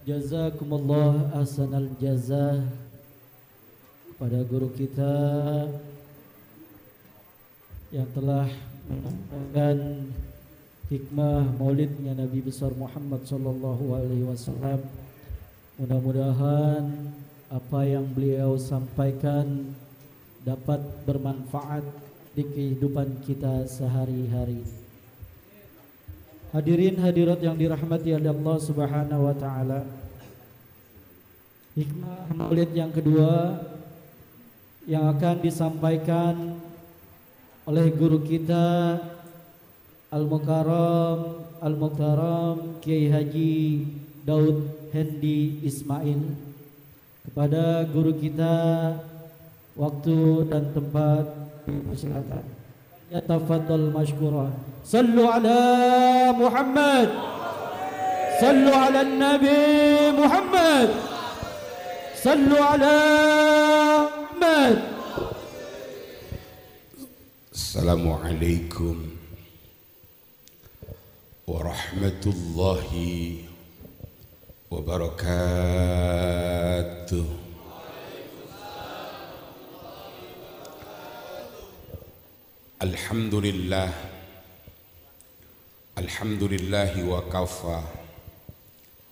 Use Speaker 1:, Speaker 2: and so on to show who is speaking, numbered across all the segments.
Speaker 1: Jazakumullah ahsanal jazah pada guru kita yang telah menyampaikan hikmah maulidnya Nabi besar Muhammad sallallahu alaihi wasallam. Mudah-mudahan apa yang beliau sampaikan dapat bermanfaat di kehidupan kita sehari-hari. Hadirin hadirat yang dirahmati oleh Allah Subhanahu wa taala. Hikmah maulid yang kedua yang akan disampaikan oleh guru kita Al-Mukarram Kiai Haji Daud Hendi Ismail. Kepada guru kita waktu dan tempat dipersilakan. Yatafaddal mashkura. Sallu ala Muhammad. Sallu ala Nabi Muhammad. Sallu ala Muhammad.
Speaker 2: Assalamualaikum warahmatullahi wabarakatuh. Alhamdulillah, alhamdulillahi wa kafa,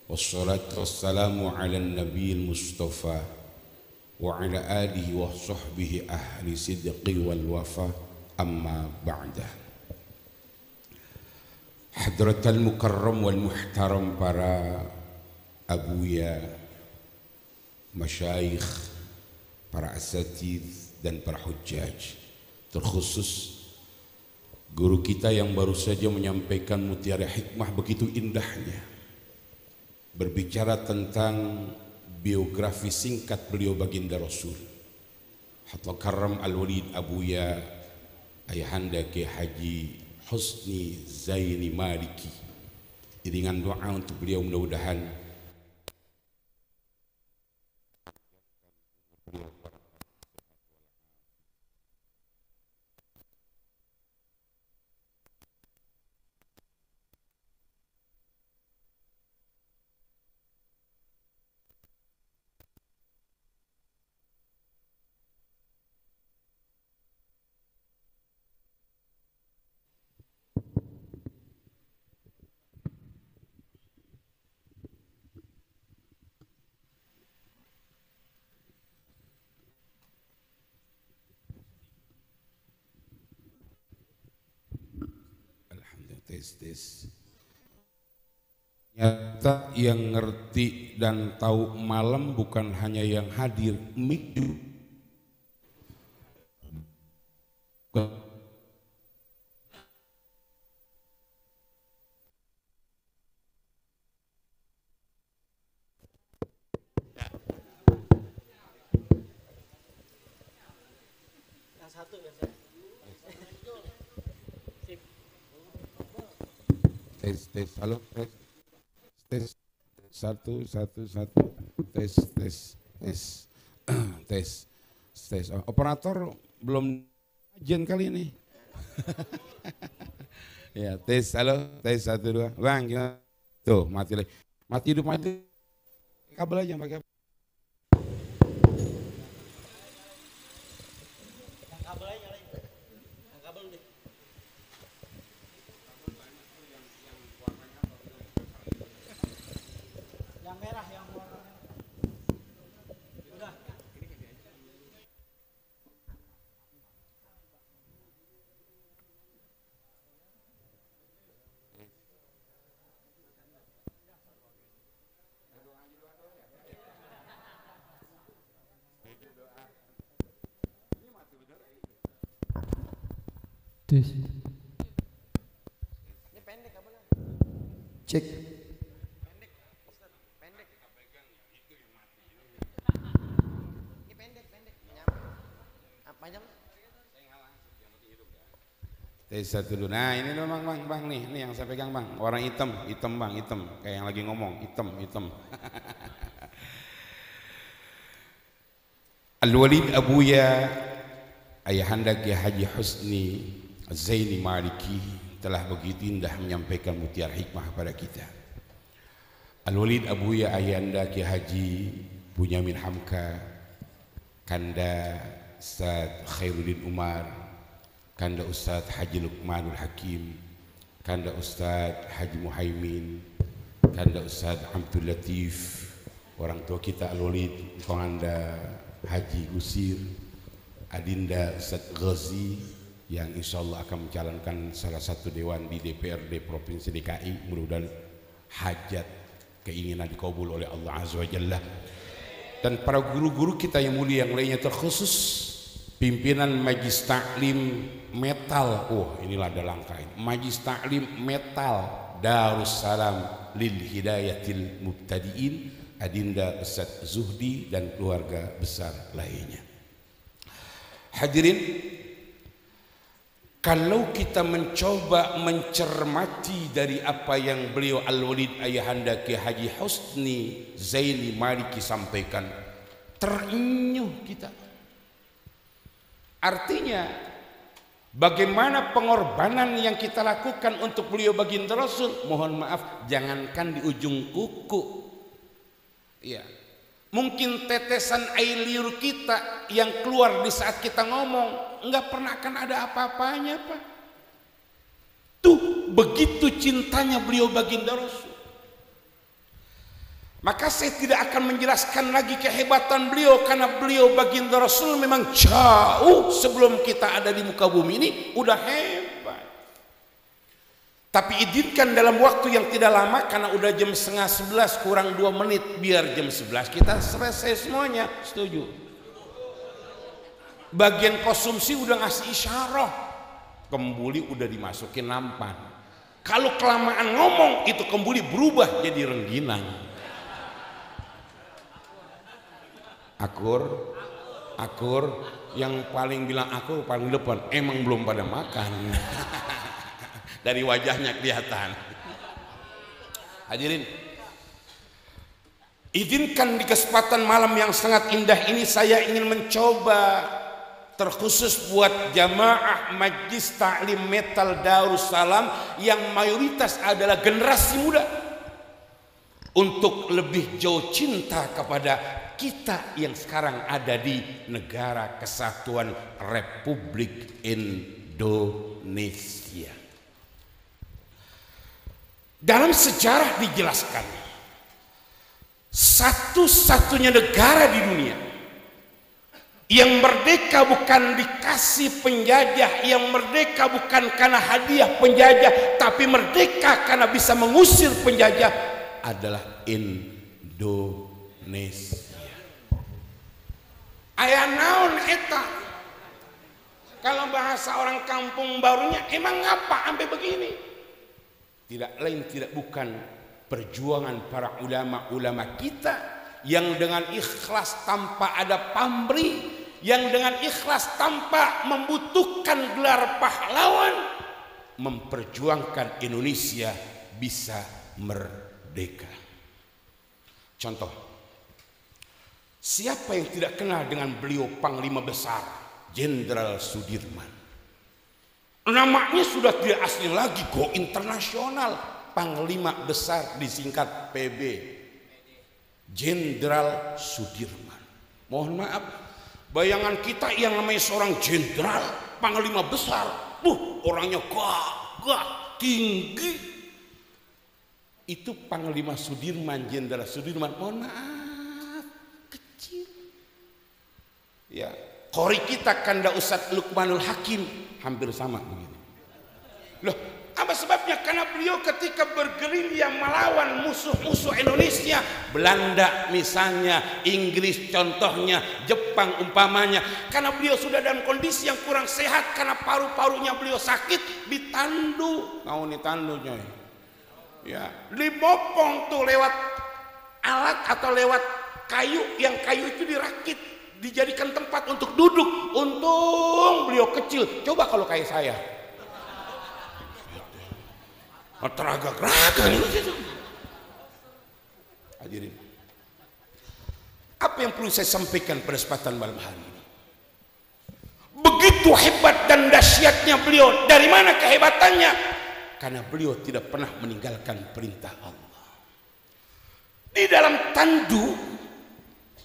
Speaker 2: wassalatu wassalamu ala nabiyil mustafa wa ala alihi wa sahbihi ahli sidqi wal wafa, amma ba'dah. Hadratal mukarram wal muhtaram, para abuya, masyayikh, para asatidz dan para hujjaj, terkhusus guru kita yang baru saja menyampaikan mutiara hikmah begitu indahnya, berbicara tentang biografi singkat beliau baginda Rasul Hatta Karram Al-Walid Abuya Ayahanda Kiai Haji Husni Zaini Maliki. Iringan doa untuk beliau, mudah-mudahan tes. Nyata yang ngerti dan tahu malam bukan hanya yang hadir, mik
Speaker 1: Yang satu ya.
Speaker 2: Tes, halo, tes, satu, tes. Operator belum ajen kali ini. Ya, tes, halo, tes, 1, 2, bang, gimana? Tuh, mati hidup, kabel aja pakai.
Speaker 1: Tes.
Speaker 3: Ini pendek kabelnya.
Speaker 1: Cek.
Speaker 3: Pendek. Ini pendek. Nyampe. Panjang.
Speaker 2: Tes, 1 dulu. Nah, ini dong bang nih yang saya pegang bang. Orang hitam bang, kayak yang lagi ngomong, hitam. Al-Walid Abuya Ayahanda Kiai Haji Husni Zaini Maliki telah begitu indah menyampaikan mutiara hikmah kepada kita. Al-Walid Abuya Ayanda Ki Haji Bunyamin Hamka, Kanda Ustaz Khairuddin Umar, Kanda Ustaz Haji Luqmanul Hakim, Kanda Ustaz Haji Muhaimin, Kanda Ustaz Abdul Latif, orang tua kita Al-Walid, Kanda Haji Gusir, Adinda Ustaz Ghazi yang insya Allah akan mencalonkan salah satu dewan di DPRD Provinsi DKI. Mudah-mudahan hajat keinginan dikabul oleh Allah Azza wa Jalla. Dan para guru-guru kita yang mulia yang lainnya, terkhusus pimpinan Majlis Taklim Metal. Inilah ada langkah ini. Majlis Taklim Metal Darussalam lil Hidayatil Mubtadiin, Adinda Ustaz Zuhdi dan keluarga besar lainnya. Hadirin, kalau kita mencoba mencermati dari apa yang beliau Al-Walid Ayahanda Ki Haji Husni Zaini Maliki sampaikan, terenyuh kita. Artinya bagaimana pengorbanan yang kita lakukan untuk beliau baginda Rasul, mohon maaf, jangankan di ujung kuku, ya, mungkin tetesan air liur kita yang keluar di saat kita ngomong nggak pernah akan ada apa-apanya, Pak. Tuh begitu cintanya beliau baginda Rasul. Maka saya tidak akan menjelaskan lagi kehebatan beliau, karena beliau baginda Rasul memang jauh sebelum kita ada di muka bumi ini udah hebat. Tapi izinkan dalam waktu yang tidak lama, karena udah jam 10:30 kurang 2 menit, biar jam 11 kita selesai semuanya. Setuju? Bagian konsumsi udah ngasih isyarah, kembuli udah dimasukin nampan. Kalau kelamaan ngomong itu kembuli berubah jadi rengginang. Akur yang paling bilang akur paling depan, emang belum pada makan. Dari wajahnya kelihatan. Hadirin, izinkan di kesempatan malam yang sangat indah ini saya ingin mencoba, terkhusus buat jamaah Majlis Taklim Metal Darussalam yang mayoritas adalah generasi muda, untuk lebih jauh cinta kepada kita yang sekarang ada di Negara Kesatuan Republik Indonesia. Dalam sejarah dijelaskan, satu-satunya negara di dunia yang merdeka bukan dikasih penjajah, yang merdeka bukan karena hadiah penjajah, tapi merdeka karena bisa mengusir penjajah, adalah Indonesia. Aya naon eta? Kalau bahasa orang kampung barunya, emang ngapa sampai begini? Tidak lain tidak bukan perjuangan para ulama-ulama kita yang dengan ikhlas tanpa ada pamrih, yang dengan ikhlas tanpa membutuhkan gelar pahlawan, memperjuangkan Indonesia bisa merdeka. Contoh, siapa yang tidak kenal dengan beliau Panglima Besar Jenderal Sudirman? Namanya sudah tidak asing lagi, go internasional. Panglima Besar disingkat PB, Jenderal Sudirman. Mohon maaf, bayangan kita yang namanya seorang jenderal, panglima besar, orangnya gagah, tinggi. Itu Panglima Sudirman, Jenderal Sudirman. Mohon maaf, kecil. Ya, kori kita Kanda Ustaz Luqmanul Hakim hampir sama begini. Loh, apa sebabnya? Karena beliau ketika bergerilya melawan musuh-musuh Indonesia, Belanda misalnya, Inggris contohnya, Jepang umpamanya, karena beliau sudah dalam kondisi yang kurang sehat, karena paru-parunya beliau sakit, ditandu. Mau ditandu coy, ya, dibopong tuh lewat alat atau lewat kayu, yang kayu itu dirakit, dijadikan tempat untuk duduk. Untung beliau kecil. Coba kalau kayak saya, teragak-ragak gitu. Hadirin, apa yang perlu saya sampaikan pada kesempatan malam hari ini? Begitu hebat dan dahsyatnya beliau. Dari mana kehebatannya? Karena beliau tidak pernah meninggalkan perintah Allah. Di dalam tandu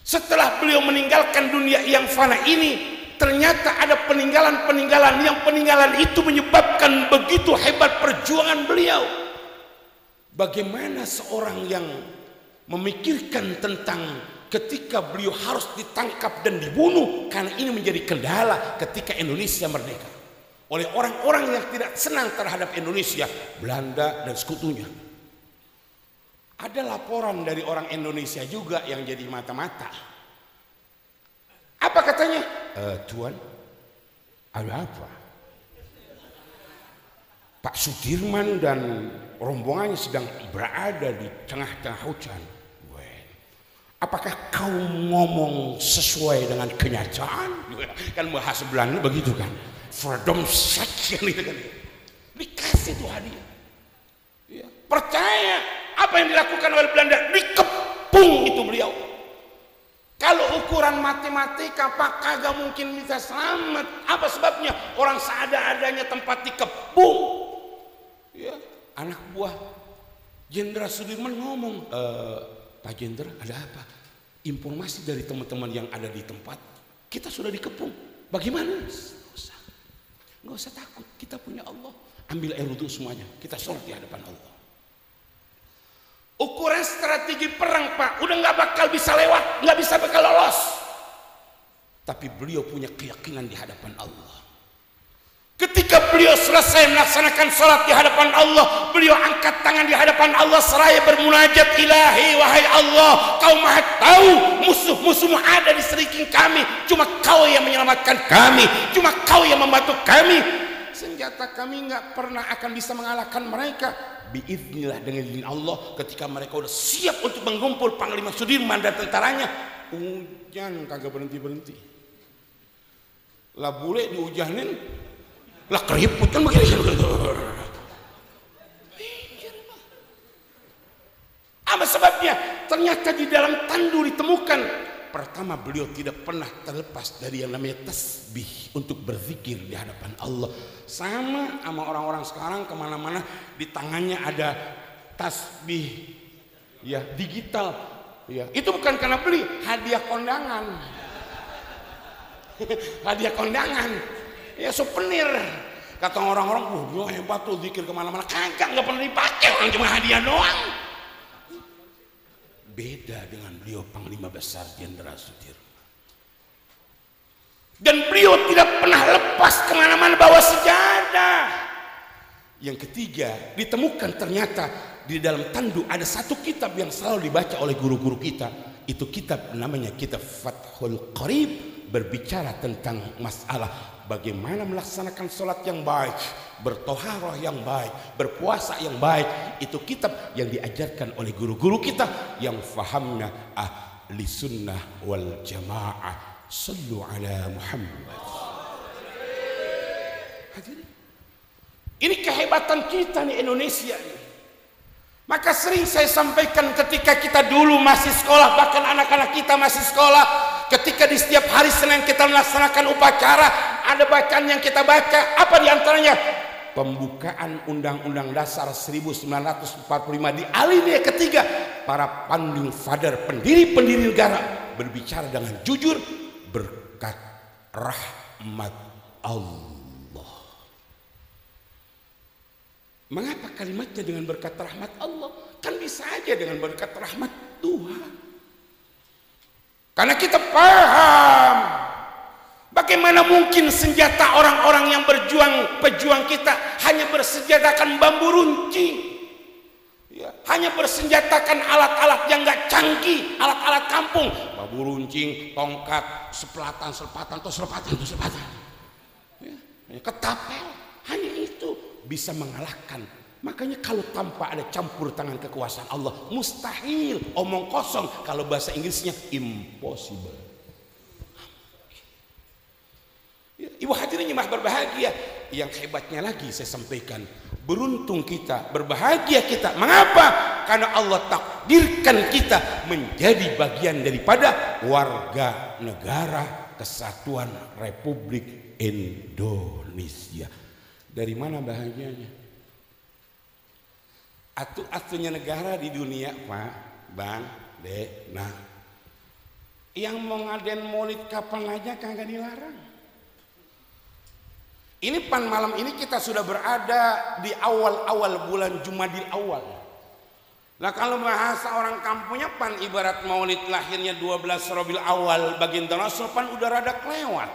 Speaker 2: setelah beliau meninggalkan dunia yang fana ini, ternyata ada peninggalan-peninggalan yang peninggalan itu menyebabkan begitu hebat perjuangan beliau. Bagaimana seorang yang memikirkan tentang ketika beliau harus ditangkap dan dibunuh karena ini menjadi kendala ketika Indonesia merdeka oleh orang-orang yang tidak senang terhadap Indonesia, Belanda dan sekutunya. Ada laporan dari orang Indonesia juga yang jadi mata-mata. Apa katanya? Tuan, ada apa? Pak Sudirman dan rombongannya sedang berada di tengah-tengah hujan. Apakah kau ngomong sesuai dengan kenyataan? Kan bahasa Belanda begitu kan. Freedom section itu kan. Dikasih tuh hadiah. Ya, percaya apa yang dilakukan oleh Belanda, dikepung itu beliau. Kalau ukuran matematika Pak kagak mungkin bisa selamat. Apa sebabnya? Orang seada-adanya tempat dikepung. Ya, anak buah Jenderal Sudirman ngomong, Pak Jenderal, ada apa? Informasi dari teman-teman yang ada di tempat, kita sudah dikepung. Bagaimana? Nggak usah takut, kita punya Allah. Ambil air wudhu semuanya, kita sholat di hadapan Allah. Ukuran strategi perang Pak, udah nggak bakal bisa lewat, nggak bisa bakal lolos. Tapi beliau punya keyakinan di hadapan Allah. Ketika beliau selesai melaksanakan sholat di hadapan Allah, beliau angkat tangan di hadapan Allah seraya bermunajat, ilahi wahai Allah, kau maha tahu musuh-musuhmu ada di sekeliling kami, cuma kau yang menyelamatkan kami, cuma kau yang membantu kami. Senjata kami nggak pernah akan bisa mengalahkan mereka. Biiznillah, dengan izin Allah, ketika mereka udah siap untuk mengumpul Panglima Sudirman dan tentaranya, hujan kagak berhenti-berhenti. Lah bule dihujanin, lah keriput kan begini. Apa sebabnya? Ternyata di dalam tandu ditemukan, pertama beliau tidak pernah terlepas dari yang namanya tasbih untuk berzikir di hadapan Allah. Sama orang-orang sekarang kemana-mana di tangannya ada tasbih ya digital ya. Itu bukan karena beli, hadiah kondangan. Hadiah kondangan ya, souvenir. Kata orang-orang, wah hebat tuh zikir kemana-mana. Kagak, nggak pernah dipakai, orang cuma hadiah doang. Beda dengan beliau Panglima Besar Jenderal Sudirman. Dan beliau tidak pernah lepas kemana-mana bawa sejadah. Yang ketiga, ditemukan ternyata di dalam tandu ada satu kitab yang selalu dibaca oleh guru-guru kita. Itu kitab namanya kitab Fathul Qarib, berbicara tentang masalah bagaimana melaksanakan sholat yang baik, bertoharah yang baik, berpuasa yang baik. Itu kitab yang diajarkan oleh guru-guru kita yang fahamnya ahli sunnah wal jamaah. Sallu ala Muhammad. Hadirin, ini kehebatan kita nih Indonesia nih. Maka sering saya sampaikan ketika kita dulu masih sekolah, bahkan anak-anak kita masih sekolah, ketika di setiap hari Senin kita melaksanakan upacara, ada bacaan yang kita baca. Apa diantaranya? Pembukaan Undang-Undang Dasar 1945 di alinea ketiga, para founding father, pendiri-pendiri negara berbicara dengan jujur, berkat rahmat Allah. Mengapa kalimatnya dengan berkat rahmat Allah? Kan bisa aja dengan berkat rahmat Tuhan. Karena kita paham bagaimana mungkin senjata orang-orang yang pejuang kita hanya bersenjatakan bambu runcing, ya, hanya bersenjatakan alat-alat yang gak canggih, alat-alat kampung, bambu runcing, tongkat, selepatan, ya, ketapel, hanya itu bisa mengalahkan. Makanya kalau tanpa ada campur tangan kekuasaan Allah, mustahil, omong kosong. Kalau bahasa Inggrisnya impossible. Ibu hadirin yang berbahagia, yang hebatnya lagi saya sampaikan, beruntung kita, berbahagia kita. Mengapa? Karena Allah takdirkan kita menjadi bagian daripada warga negara Kesatuan Republik Indonesia. Dari mana bahagianya? Atu-atunya negara di dunia Pak, Bang, Dek, nah, yang mau ngadain maulid kapan aja kagak dilarang. Ini pan malam ini kita sudah berada di awal-awal bulan Jumadil Awal. Nah kalau bahasa orang kampungnya pan ibarat maulid lahirnya 12 Rabiul Awal baginda Rasul pan udah rada kelewat.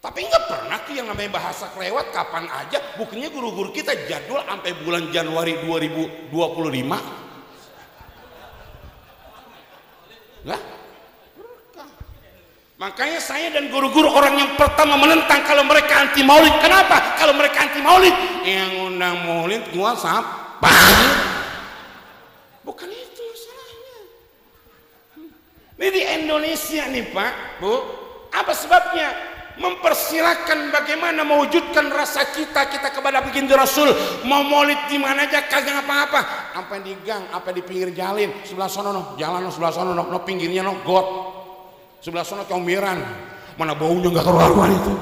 Speaker 2: Tapi nggak pernah tuh yang namanya bahasa kelewat kapan aja. Buktinya guru-guru kita jadwal sampai bulan Januari 2025. Lah, makanya saya dan guru-guru orang yang pertama menentang kalau mereka anti maulid. Kenapa? Kalau mereka anti maulid, yang undang maulid gua siapa? Bukan itu masalahnya. Ini di Indonesia nih Pak, Bu, apa sebabnya? Mempersilahkan bagaimana mewujudkan rasa kita kepada baginda Rasul. Mau maulid di mana aja kagak apa-apa. Apa di gang, apa di pinggir jalan, sebelah sono no, jalan no, sebelah sono no, pinggirnya no got. Sebelah sono comberan. Mana baunya enggak keruan itu.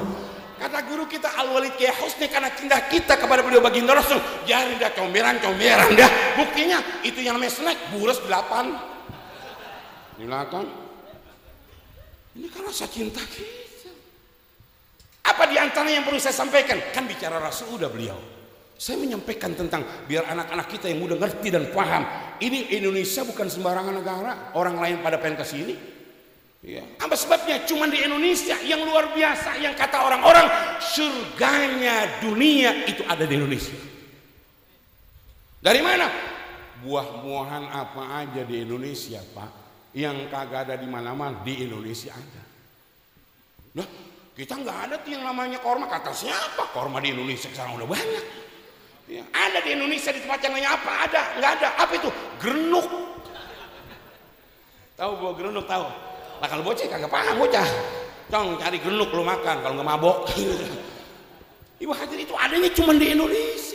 Speaker 2: Kata guru kita Al-Walid Kiai Husni karena cinta kita kepada beliau baginda Rasul, jari dah comberan dah. Buktinya itu yang namanya snack buras 8. Dilakukan. Ini kan rasa cinta kita. Apa diantaranya yang perlu saya sampaikan? Kan bicara Rasul udah beliau. Saya menyampaikan tentang biar anak-anak kita yang mudah ngerti dan paham. Ini Indonesia bukan sembarangan negara. Orang lain pada pengen ke sini. Ya. Apa sebabnya? Cuman di Indonesia yang luar biasa, yang kata orang-orang surganya dunia itu ada di Indonesia. Dari mana? Buah-buahan apa aja di Indonesia Pak, yang kagak ada di mana-mana di Indonesia ada. Nah, kita nggak ada tuh yang namanya korma. Kata siapa? Korma di Indonesia sekarang udah banyak. Ya, ada di Indonesia di tempat yang lainnya apa? Ada? Nggak ada. Apa itu? Gerenuk. Tahu buah gerenuk tahu? Nah kalau bocah kagak paham bocah. Dong cari gerenuk lu makan kalau nggak mabok. Ibu hadirin itu adanya cuma di Indonesia.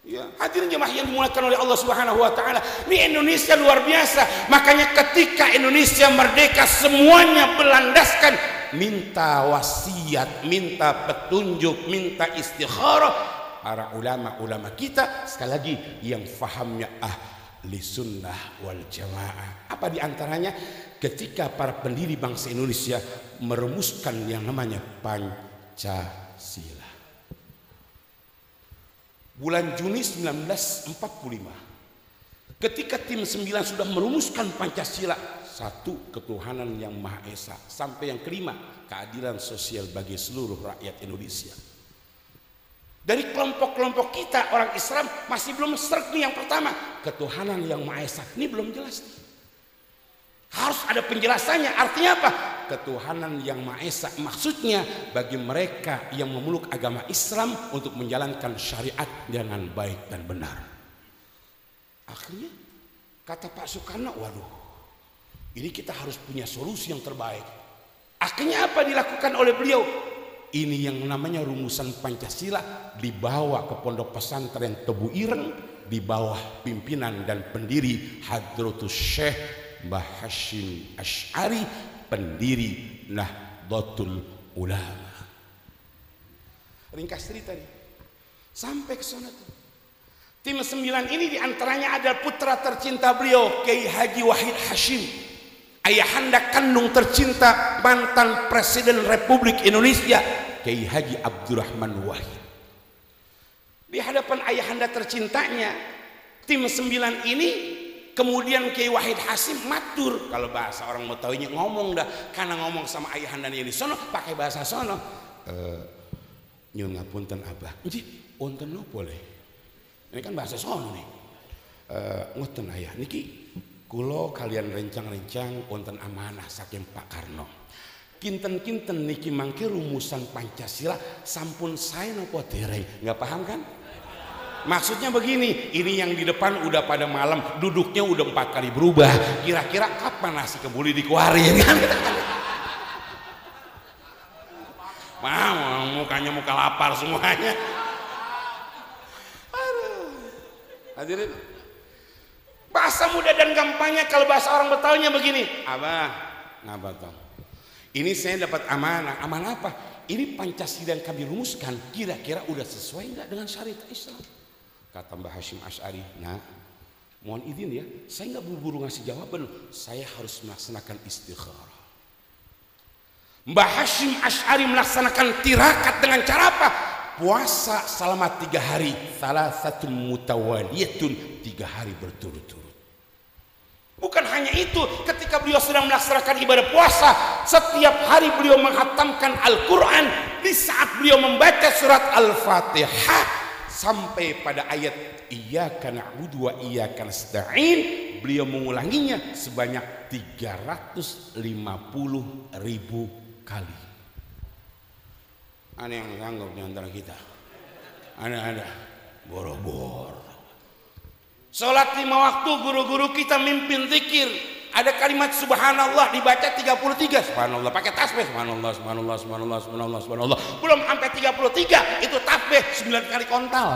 Speaker 2: Ya, hadirin jemaah yang dimuliakan oleh Allah Subhanahu wa taala. Ini Indonesia luar biasa. Makanya ketika Indonesia merdeka semuanya berlandaskan minta wasiat, minta petunjuk, minta istikharah para ulama-ulama kita, sekali lagi yang fahamnya ahli sunnah wal jamaah. Apa diantaranya? Ketika para pendiri bangsa Indonesia merumuskan yang namanya Pancasila. Bulan Juni 1945, ketika tim 9 sudah merumuskan Pancasila, satu, ketuhanan yang Maha Esa, sampai yang kelima, keadilan sosial bagi seluruh rakyat Indonesia. Dari kelompok-kelompok kita orang Islam masih belum serk nih yang pertama, ketuhanan yang Maha Esa. Ini belum jelas nih. Harus ada penjelasannya. Artinya apa? Ketuhanan yang Maha Esa maksudnya bagi mereka yang memeluk agama Islam untuk menjalankan syariat dengan baik dan benar. Akhirnya kata Pak Soekarno, waduh, ini kita harus punya solusi yang terbaik. Akhirnya apa dilakukan oleh beliau? Ini yang namanya rumusan Pancasila dibawa ke pondok pesantren Tebu Ireng di bawah pimpinan dan pendiri Hadratus Syekh Mbah Hashim Asy'ari, pendiri Nahdlatul Ulama. Ringkas cerita nih, sampai ke sana tuh. Tim 9 ini diantaranya ada putra tercinta beliau Kiai Haji Wahid Hashim, ayahanda kandung tercinta mantan Presiden Republik Indonesia Kiai Haji Abdurrahman Wahid. Di hadapan ayahanda tercintanya, tim 9 ini kemudian Kiai Wahid Hashim matur, kalau bahasa orang mau taunya ngomong dah, karena ngomong sama ayahanda ini sono pakai bahasa sono. Nyun ngapunten Abah, nji wonten napa le? Ini kan bahasa sono nih. Ngoten ayah niki kula kalian rencang-rencang wonten amanah saking Pak Karno. Kinten-kinten niki mangke rumusan Pancasila sampun sae napa dereng? Nggak paham kan? Maksudnya begini, ini yang di depan udah pada malam, duduknya udah 4 kali berubah. Kira-kira kapan nasi kebuli dikeluarin kan? Wah, mukanya muka lapar semuanya. Aduh. Hadirin, bahasa mudah dan gampangnya kalau bahasa orang Betawinya begini. Abah, ngapa tong? Ini saya dapat amanah. Amanah apa? Ini Pancasila yang kami rumuskan, kira-kira udah sesuai nggak dengan syariat Islam? Kata Mbah Hashim Asy'ari, nah Mohon izin ya, saya nggak buru-buru ngasih jawaban, saya harus melaksanakan istikharah. Mbah Hashim Asy'ari melaksanakan tirakat dengan cara apa? Puasa selama 3 hari, salah satu mutawaliyatun, 3 hari berturut-turut. Bukan hanya itu, ketika beliau sedang melaksanakan ibadah puasa, setiap hari beliau menghatamkan Al-Quran. Di saat beliau membaca surat Al-Fatihah sampai pada ayat Iyyaka na'budu wa iyyaka nasta'in, beliau mengulanginya sebanyak 350.000 kali. Ada yang sanggup di antara kita? Ada boro-boro. Sholat 5 waktu, guru-guru kita mimpin zikir. Ada kalimat subhanallah dibaca 33. Subhanallah pakai tasbih. Subhanallah, subhanallah, subhanallah, subhanallah, subhanallah. Belum sampai 33, itu tasbih 9 kali kontal.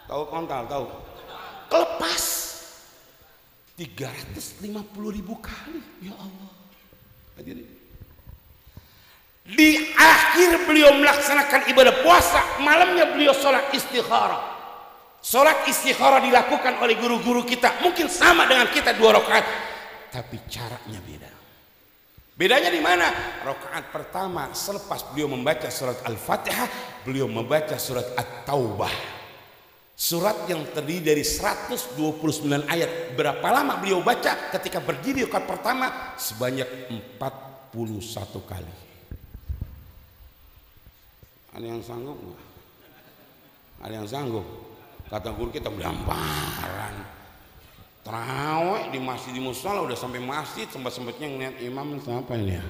Speaker 2: Tahu kontal, tahu? Kelepas 350.000 kali. Ya Allah. Hadirin. Di akhir beliau melaksanakan ibadah puasa, malamnya beliau sholat istikharah. Sholat istikharah dilakukan oleh guru-guru kita, mungkin sama dengan kita 2 rakaat, tapi caranya beda. Bedanya di mana? Rakaat pertama selepas beliau membaca surat Al-Fatihah, beliau membaca surat At-Taubah, surat yang terdiri dari 129 ayat. Berapa lama beliau baca? Ketika berdiri rakaat pertama sebanyak 41 kali. Ada yang sanggup nggak? Ada yang sanggup? Kata guru kita gambaran terawih di masjid, di musola, udah sampai masjid, sempat-sempatnya ngeliat imam siapa ini ya?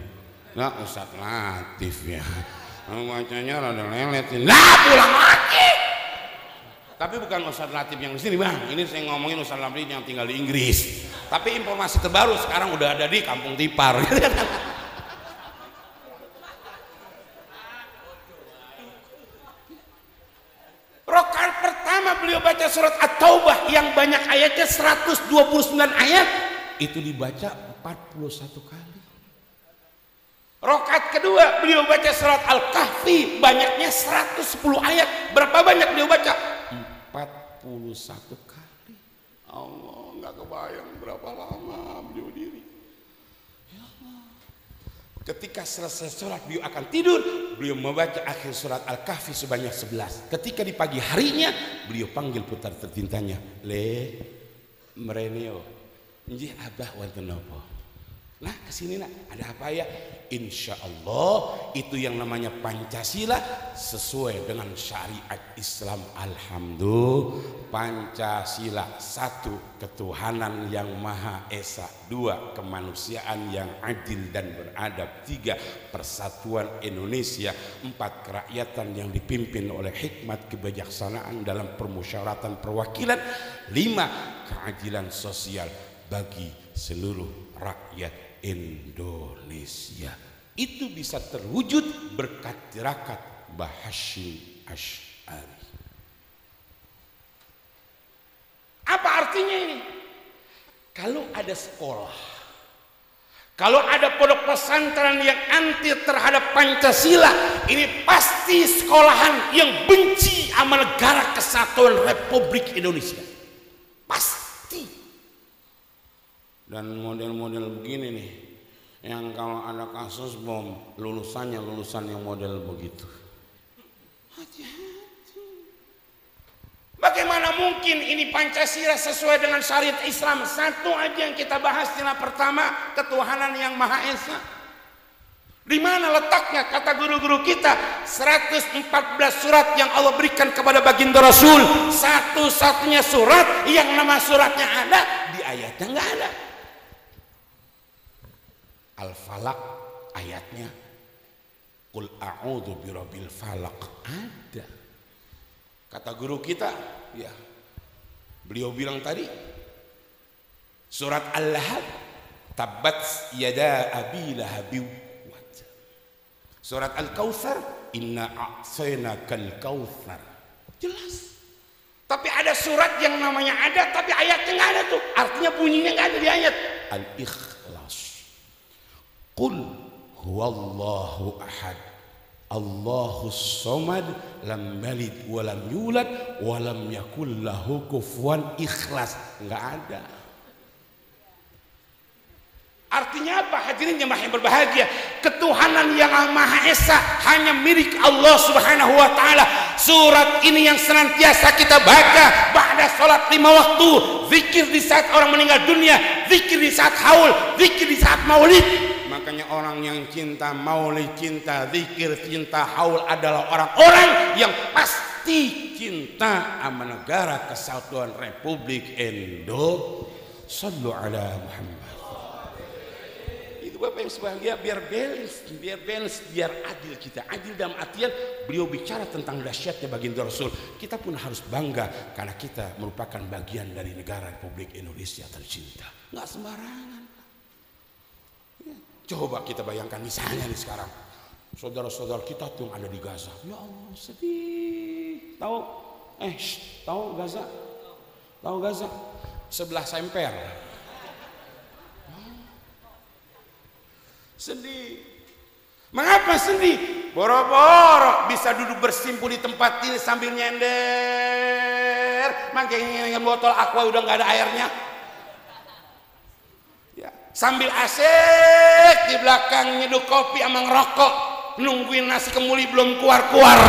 Speaker 2: Nah, Ustadz Latif ya. Bacanya rada lelet. Nah, pulang lagi. Tapi bukan Ustadz Latif yang di sini, Bang. Ini saya ngomongin Ustadz Latif yang tinggal di Inggris. Tapi informasi terbaru sekarang udah ada di Kampung Tipar. Rakaat pertama beliau baca surat At-Taubah yang banyak ayatnya 129 ayat, itu dibaca 41 kali. Rakaat kedua beliau baca surat Al-Kahfi, banyaknya 110 ayat. Berapa banyak beliau baca? 41 kali. Allah, nggak kebayang berapa lama beliau diri. Ya Allah. Ketika selesai sholat beliau akan tidur, beliau membaca akhir surat Al-Kahfi sebanyak 11. Ketika di pagi harinya beliau panggil putar tercintanya, Le merenio nggih abah wonten napa? Nah, kesini nak, ada apa ya? Insya Allah itu yang namanya Pancasila sesuai dengan syariat Islam. Alhamdulillah. Pancasila, 1 ketuhanan yang Maha Esa, 2 kemanusiaan yang adil dan beradab, 3 persatuan Indonesia, 4 kerakyatan yang dipimpin oleh hikmat kebijaksanaan dalam permusyawaratan perwakilan, 5 keadilan sosial bagi seluruh rakyat Indonesia. Itu bisa terwujud berkat tirakat Mbah Hashim Asy'ari. Apa artinya ini? Kalau ada sekolah, kalau ada pondok pesantren yang anti terhadap Pancasila, ini pasti sekolahan yang benci sama negara kesatuan Republik Indonesia. Pasti. Dan model-model begini nih, yang kalau ada kasus bom, lulusannya lulusan yang model begitu. Hati-hati. Bagaimana mungkin ini Pancasila sesuai dengan syariat Islam? Satu aja yang kita bahas yang pertama, ketuhanan yang Maha Esa. Di mana letaknya? Kata guru-guru kita, 114 surat yang Allah berikan kepada baginda Rasul, satu-satunya surat yang nama suratnya ada, di ayatnya nggak ada. Al-Falaq ayatnya Qul a'udzu birabbil falaq ada. Kata guru kita, ya, beliau bilang tadi surat Al-Lahab, tabbat yada abi lahabin wa tab. Surat Al-Kautsar, inna a'tainakal kautsar. Jelas. Tapi ada surat yang namanya ada tapi ayatnya nggak ada tuh. Artinya bunyinya nggak ada di ayat. Al-Ikhlas. Qul huwallahu ahad, Allahus somad lam yalid walam yulad walam yakul lahu kufuwan ikhlas. Enggak ada. Artinya apa? Hadirin jemaah yang berbahagia, ketuhanan yang Maha Esa hanya milik Allah Subhanahu wa taala. Surat ini yang senantiasa kita baca ba'da salat 5 waktu, zikir di saat orang meninggal dunia, zikir di saat haul, zikir di saat maulid. Makanya orang yang cinta maulid, cinta zikir, cinta haul adalah orang-orang yang pasti cinta sama negara Kesatuan Republik Indonesia. Sallu ala Muhammad. Bapak yang sebahagia, biar balance, biar adil kita. Adil dalam artian beliau bicara tentang dahsyatnya baginda Rasul. Kita pun harus bangga karena kita merupakan bagian dari negara Republik Indonesia tercinta. Nggak sembarangan. Ya. Coba kita bayangkan misalnya nih sekarang, saudara-saudara kita tuh yang ada di Gaza. Ya Allah, sedih. Tahu Gaza? Tahu Gaza? Sebelah Semper. Sedih. Mengapa sedih? Boro-boro bisa duduk bersimpuh di tempat ini sambil nyender, makanya botol aqua udah nggak ada airnya. Ya, sambil asik di belakang nyeduh kopi sama ngerokok, nungguin nasi kemuli belum keluar-keluar.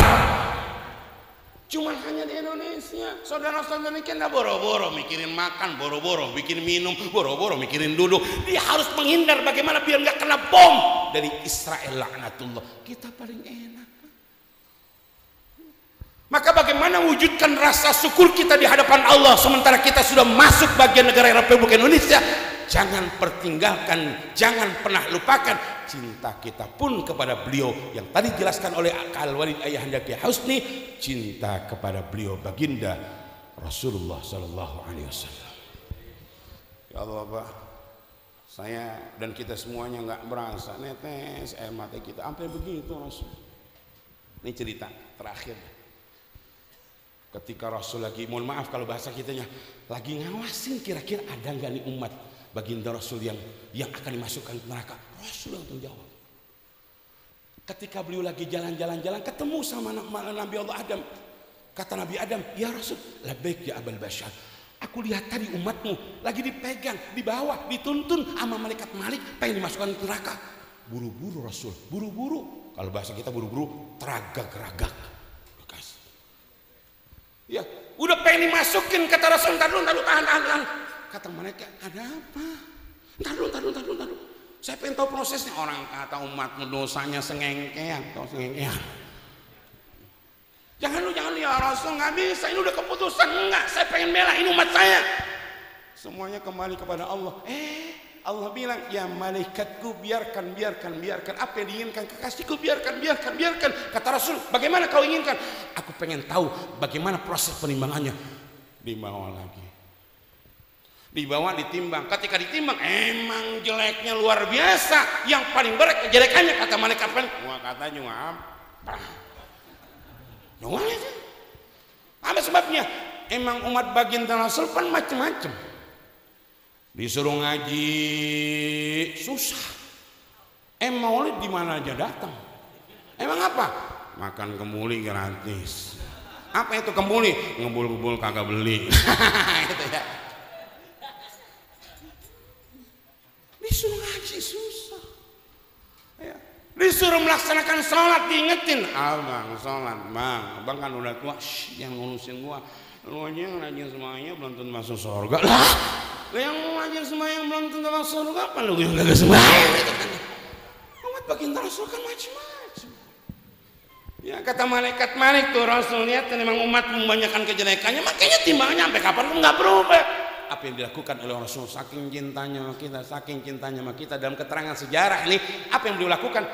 Speaker 2: Cuman hanya di Indonesia, saudara-saudara ini kan boro-boro mikirin makan, boro-boro bikin minum, boro-boro mikirin duduk. Dia harus menghindar bagaimana biar nggak kena bom dari Israel laknatullah. Kita paling enak. Maka bagaimana wujudkan rasa syukur kita di hadapan Allah sementara kita sudah masuk bagian negara Republik Indonesia? Jangan pertinggalkan, jangan pernah lupakan cinta kita pun kepada beliau yang tadi dijelaskan oleh Al Walid Ayahanda Kiai Husni, cinta kepada beliau baginda Rasulullah Sallallahu Alaihi Wasallam. Ya Allah Pak, saya dan kita semuanya nggak merasa netes air mata kita sampai begitu Rasul. Ini cerita terakhir. Ketika Rasul lagi, mohon maaf kalau bahasa kitanya, lagi ngawasin kira-kira ada nggak nih umat baginda Rasul yang akan dimasukkan ke neraka. Rasul yang jawab. Ketika beliau lagi jalan-jalan ketemu sama Nabi Allah Adam. Kata Nabi Adam, ya Rasul, labbaik ya Abul Bashar. Aku lihat tadi umatmu lagi dipegang, dibawa, dituntun sama malaikat Malik pengen dimasukkan ke neraka. Buru-buru Rasul, buru-buru. Kalau bahasa kita buru-buru, teragak-ragak. Ya, udah pengen dimasukin kata Rasul, tahan. Kata malaikat, ada apa? Tahan. Saya pengen tahu prosesnya. Orang kata umatmu dosanya sengengkean. Jangan ya Rasul, nggak bisa, ini udah keputusan. Enggak, saya pengen belain umat saya. Semuanya kembali kepada Allah. Allah bilang, ya malaikatku biarkan. Apa yang diinginkan kekasihku biarkan. Kata Rasul, bagaimana kau inginkan? Aku pengen tahu bagaimana proses penimbangannya. Dibawa lagi. Dibawa, ditimbang. Ketika ditimbang, emang jeleknya luar biasa. Yang paling berat kejelekannya kata malaikat kan. Wah katanya apa? Doang aja. Apa sebabnya? Emang umat baginda Rasul kan macam-macam. Disuruh ngaji susah. Maulid di mana aja datang. Emang apa? Makan kemuli gratis. Apa itu kemuli? Ngebul-ngebul kagak beli. Itu ya. Disuruh ngaji susah. Ya. Disuruh melaksanakan sholat diingetin. Abang sholat, abang kan udah tua, yang ngurusin gua. Lu aja yang rajin semuanya belum tentu masuk surga lah. Yang rajin semuanya belum tentu masuk surga, apa lu yang gak semuanya? Umat baginda Rasul kan macam-macam. Ya kata malaikat Malik tuh, Rasul lihat memang umat membanyakan kejelekannya, makanya timbangannya sampai kapan pun nggak berubah. Apa yang dilakukan oleh Rasul saking cintanya sama kita, dalam keterangan sejarah ini, apa yang beliau lakukan?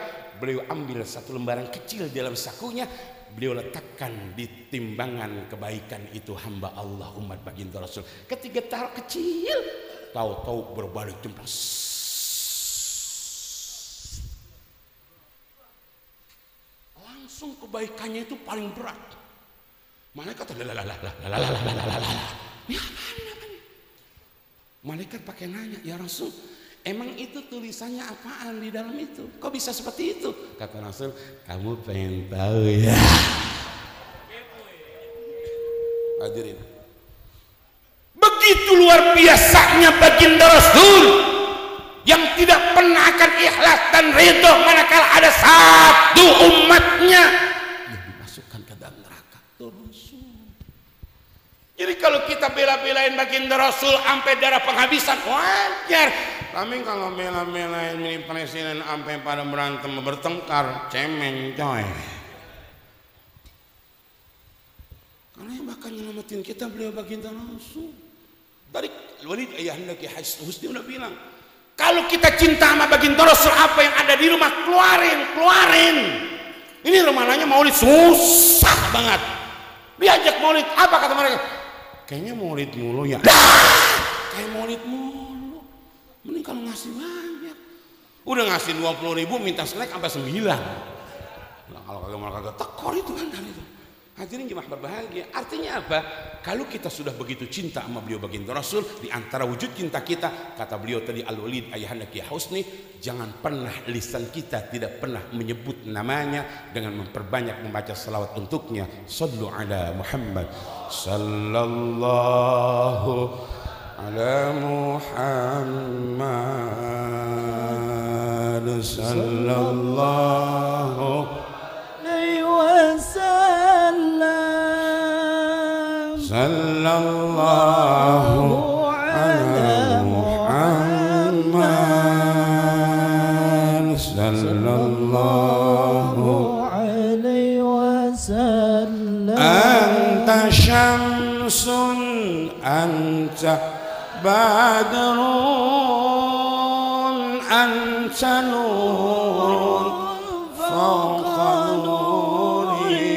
Speaker 2: Beliau ambil satu lembaran kecil di dalam sakunya, beliau letakkan di timbangan kebaikan itu hamba Allah umat baginda Rasul. Ketika taruh kecil, tahu-tahu berbalik jempol. Langsung kebaikannya itu paling berat. Malaikat Malaikat pakai nanya, ya Rasul, Emang itu tulisannya apaan di dalam itu? Kok bisa seperti itu? Kata Rasul, kamu pengen tahu ya? Hadirin, begitu luar biasanya baginda Rasul yang tidak pernah akan ikhlas dan ridho manakala ada satu umatnya yang dimasukkan ke dalam neraka. Rasul. Jadi kalau kita bela-belain baginda Rasul sampai darah penghabisan, wajar. Kami kalau bela-belain ini presiden sampai pada berantem bertengkar, cemeng coy. Karena yang bakal nyelamatin kita beliau baginda Rasul. Tadi Walid ayahanda Ki Husni udah bilang, kalau kita cinta sama baginda Rasul, apa yang ada di rumah keluarin. Ini rumahnya maulid susah banget. Diajak maulid, apa kata mereka? Kayaknya maulid mulu ya. Kayak maulid mulu. Mending kalau ngasih banyak. Udah ngasih 20.000 minta snack sampai 9. Nah, kalau kagak tekor itu kan dari itu. Hadirin jemaah berbahagia. Artinya apa? Kalau kita sudah begitu cinta sama beliau baginda Rasul, di antara wujud cinta kita, kata beliau tadi Al-Walid ayahanda Ki Husni, jangan pernah lisan kita tidak pernah menyebut namanya dengan memperbanyak membaca salawat untuknya. Sallu ala Muhammad sallallahu ala Muhammad sallallahu alaihi wasallam sallallahu ala Muhammad sallallahu alaihi wasallam. Anta syamsun anta badrun anta nurun fawqa nurin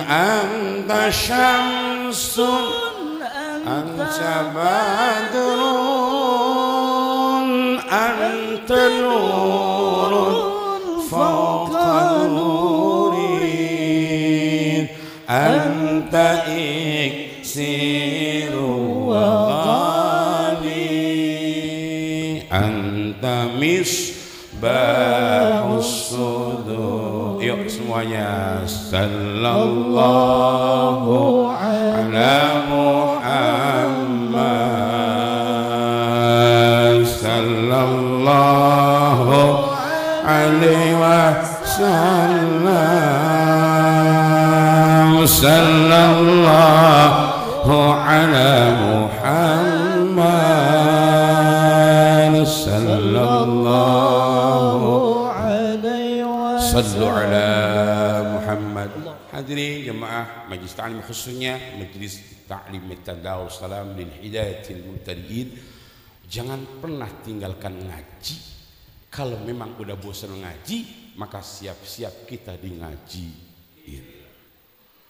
Speaker 2: anta syamsun anta badrun anta nurun fawqa nurin anta iksiru anta misbahus sudur. Yuk semuanya, sallallahu ala Muhammad sallallahu alaihi wasallam sallallahu ala Muhammad sallallahu alaihi wasallam. Sallu ala Muhammad. Hadirin jemaah majlis ta'lim khususnya majlis ta'lim tadaus salam lil hidayatil muhtadin, jangan pernah tinggalkan ngaji. Kalau memang udah bosan ngaji, maka siap-siap kita di ngaji.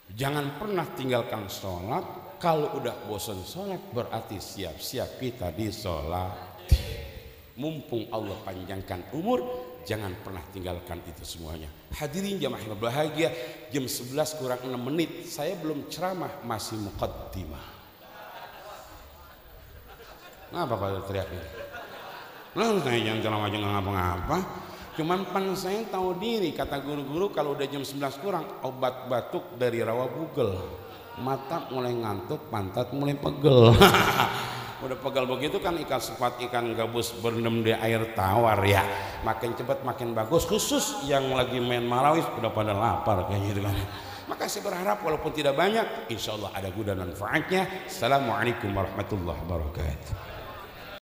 Speaker 2: Jangan pernah tinggalkan sholat. Kalau udah bosan sholat, berarti siap-siap kita di sholat. Mumpung Allah panjangkan umur, jangan pernah tinggalkan itu semuanya. Hadirin jamaah yang berbahagia, jam 11 kurang 6 menit, saya belum ceramah, masih muqaddimah. Ngapa pada teriak ini? Lalu saya jangan ceramah aja nggak ngapa-ngapa. Cuman pan saya tahu diri, kata guru-guru, kalau udah jam 11 kurang, obat batuk dari rawa bugel. Mata mulai ngantuk, pantat mulai pegel. Udah pegal begitu kan ikan sepat, ikan gabus berendam di air tawar ya. Makin cepat makin bagus, khusus yang lagi main marawis udah pada lapar kayak gitu kan. Maka saya berharap walaupun tidak banyak, insya Allah ada guna dan manfaatnya. Assalamualaikum warahmatullahi wabarakatuh.